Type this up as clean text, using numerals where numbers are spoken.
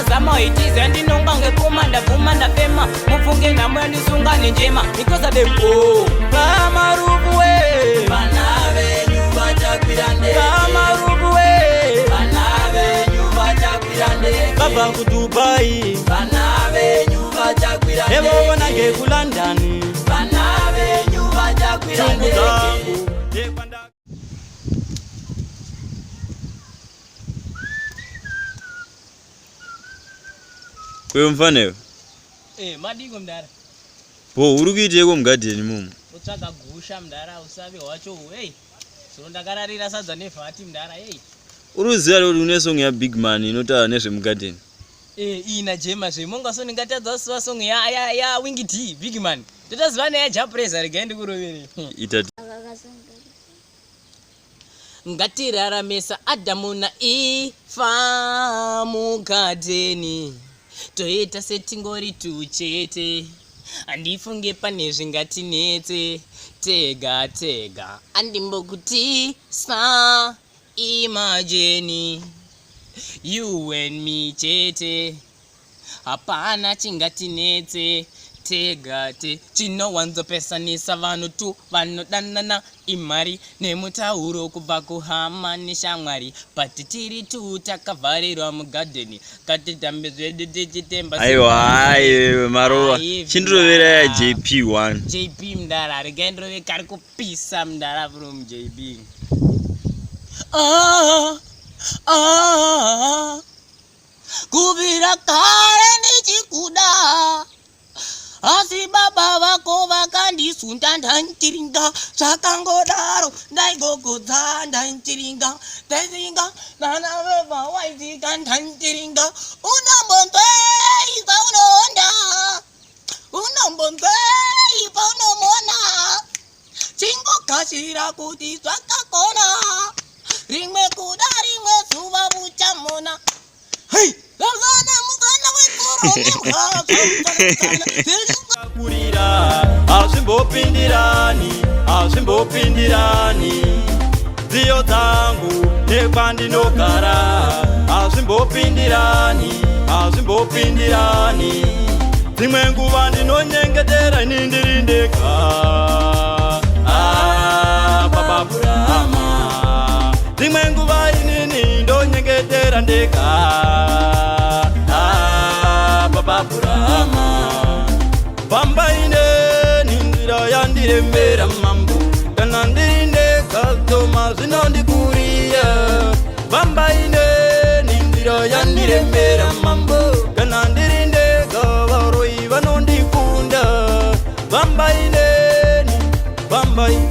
ndazama itize ndinonga ngekuma ndavuma ndafema mufunge namwe ndisungane njema nikoza bembo kamarubu we bana venyu vachakwirande kamarubu we bana venyu vachakwirande baba ku Dubai bana venyu vachakwirande evo nange ku London bana venyu vachakwirande Kwe mfaneyo? Madingo mdara. Po urikuiteko mugadheni mumu? Utsvaga gusha mdara usabe wacho so ndakararira sadza nevhati mdara Uruziva kuti une song ya Big Man inotaura nezvemugadheni? Ina jema zvemonga so ndingatadza kusiva song ya Winky D Big Man. Totaziva neya Japreza rega ndikurovere. Itati. Ngatiraramesa Adamu na Eva mugadheni. Toita setingori tuchete andifunge pane zvingatinetse tega tega andimbokutisa imagine you and me chete hapana chingatinetse tega te chinowanzopesanisa vanhu tu vanodanana imari nemutauro kubva kuhama neshamwari but tiri tu takavharirwa mugadheni katitambe zvedu tichitemba aiwa maruva chindirovera ya JP1 JP mdara regaendirove kari kupisa mdara from JP kuvira kare ndichikuda asi baba vako vakandisunda ndantiringa zvakangodaro ndaigogodza ndantiringa ndaizinga nanaveva waizika ndantiringa unombonzwei paunoonda unombonzwei paunomona chingogashira kuti zvakakona rimwe kuda rimwe zuva vuchamona hei lazana muzana wekuro kurira azvimbopindirani dziyo dzangu nekwandinogara azvimbopindirani dzimwe nguva ndinonyengetera ini ndiri ndega baba Burama dzimwe nguva inini ndonyengetera ndega baba Burama Bambaine ninzira yandirembera mambo kana ndinde kazoma zinondikuria Bambaine ninzira yandirembera mambo kana ndirinde kavaroi vanondikunda Bambaine Bambaine